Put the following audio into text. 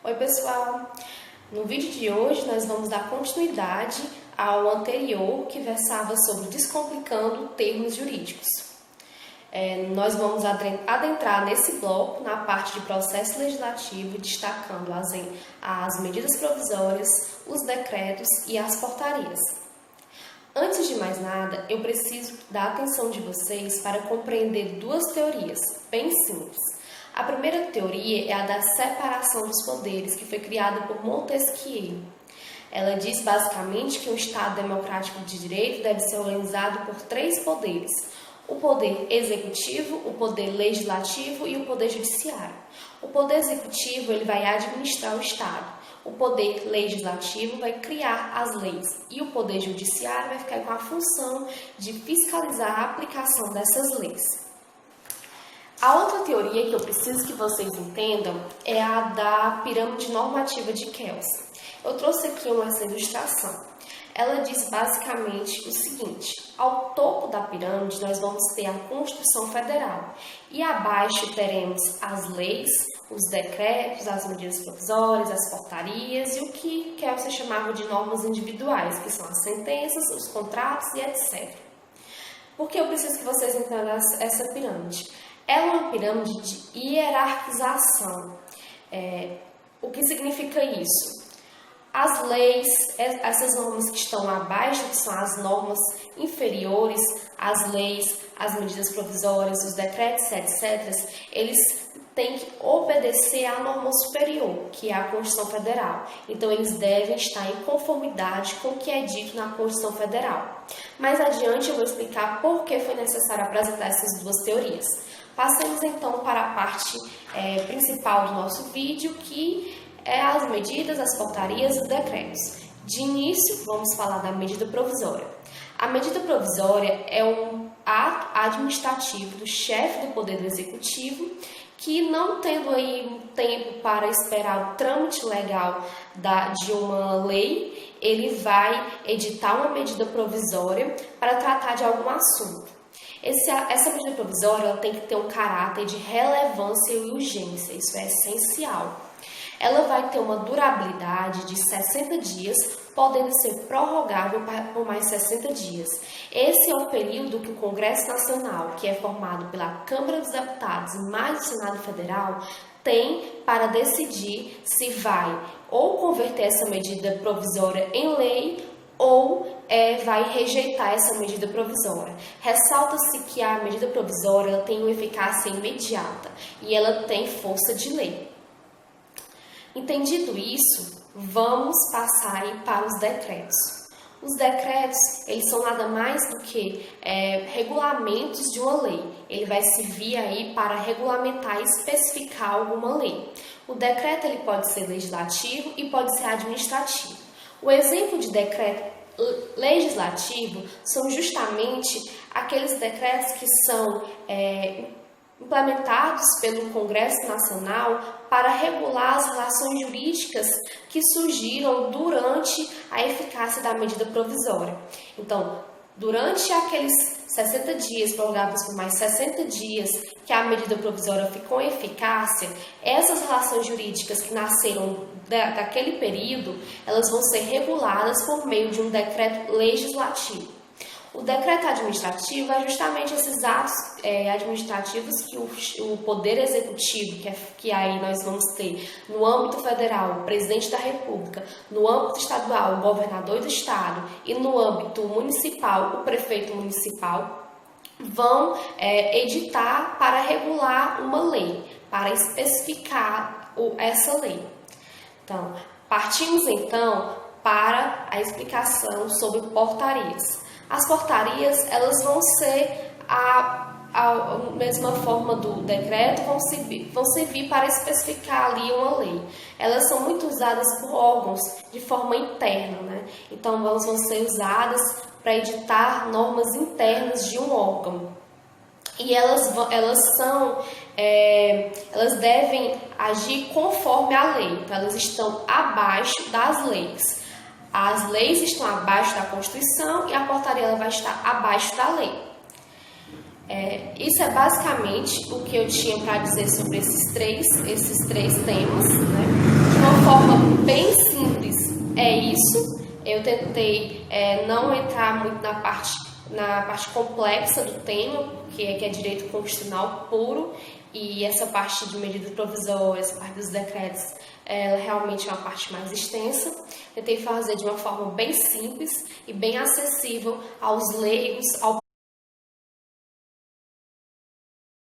Oi pessoal, no vídeo de hoje nós vamos dar continuidade ao anterior que versava sobre descomplicando termos jurídicos. Nós vamos adentrar nesse bloco na parte de processo legislativo, destacando as medidas provisórias, os decretos e as portarias. Antes de mais nada, eu preciso da atenção de vocês para compreender duas teorias bem simples. A primeira teoria é a da separação dos poderes, que foi criada por Montesquieu. Ela diz basicamente que um Estado democrático de direito deve ser organizado por três poderes: o poder executivo, o poder legislativo e o poder judiciário. O poder executivo ele vai administrar o Estado, o poder legislativo vai criar as leis e o poder judiciário vai ficar com a função de fiscalizar a aplicação dessas leis. A outra teoria que eu preciso que vocês entendam é a da pirâmide normativa de Kelsen. Eu trouxe aqui essa ilustração. Ela diz basicamente o seguinte: ao topo da pirâmide nós vamos ter a Constituição Federal e abaixo teremos as leis, os decretos, as medidas provisórias, as portarias e o que Kelsen chamava de normas individuais, que são as sentenças, os contratos e etc. Por que eu preciso que vocês entendam essa pirâmide? Ela é uma pirâmide de hierarquização. O que significa isso? As leis, essas normas que estão abaixo, que são as normas inferiores, as leis, as medidas provisórias, os decretos, etc., eles têm que obedecer à norma superior, que é a Constituição Federal. Então, eles devem estar em conformidade com o que é dito na Constituição Federal. Mais adiante, eu vou explicar por que foi necessário apresentar essas duas teorias. Passemos, então, para a parte principal do nosso vídeo, que é as medidas, as portarias e os decretos. De início, vamos falar da medida provisória. A medida provisória é um ato administrativo do chefe do Poder Executivo que, não tendo aí tempo para esperar o trâmite legal de uma lei, ele vai editar uma medida provisória para tratar de algum assunto. Essa medida provisória ela tem que ter um caráter de relevância e urgência, isso é essencial. Ela vai ter uma durabilidade de 60 dias, podendo ser prorrogável por mais 60 dias. Esse é o período que o Congresso Nacional, que é formado pela Câmara dos Deputados e mais o Senado Federal, tem para decidir se vai ou converter essa medida provisória em lei ou vai rejeitar essa medida provisória. Ressalta-se que a medida provisória ela tem uma eficácia imediata e ela tem força de lei. Entendido isso, vamos passar aí para os decretos. Os decretos, eles são nada mais do que regulamentos de uma lei. Ele vai servir aí para regulamentar e especificar alguma lei. O decreto ele pode ser legislativo e pode ser administrativo. O exemplo de decreto legislativo são justamente aqueles decretos que são implementados pelo Congresso Nacional para regular as relações jurídicas que surgiram durante a eficácia da medida provisória. Então, durante aqueles 60 dias, prorrogados por mais 60 dias, que a medida provisória ficou em eficácia, essas relações jurídicas que nasceram daquele período, elas vão ser reguladas por meio de um decreto legislativo. O decreto administrativo é justamente esses atos administrativos que o Poder Executivo, que aí nós vamos ter no âmbito federal, o Presidente da República, no âmbito estadual, o Governador do Estado e no âmbito municipal, o Prefeito Municipal, vão editar para regular uma lei, para especificar essa lei. Então, partimos então para a explicação sobre portarias. As portarias, elas vão ser a mesma forma do decreto, vão servir para especificar ali uma lei. Elas são muito usadas por órgãos de forma interna, né? Então, elas vão ser usadas para editar normas internas de um órgão. E elas devem agir conforme a lei, então elas estão abaixo das leis. As leis estão abaixo da Constituição e a portaria ela vai estar abaixo da lei. Isso é basicamente o que eu tinha para dizer sobre esses três temas, né? uma forma bem simples, é isso. Eu tentei não entrar muito na parte complexa do tema, que é direito constitucional puro, e essa parte de medidas provisórias, essa parte dos decretos, ela realmente é uma parte mais extensa. Tentei fazer de uma forma bem simples e bem acessível aos leigos, ao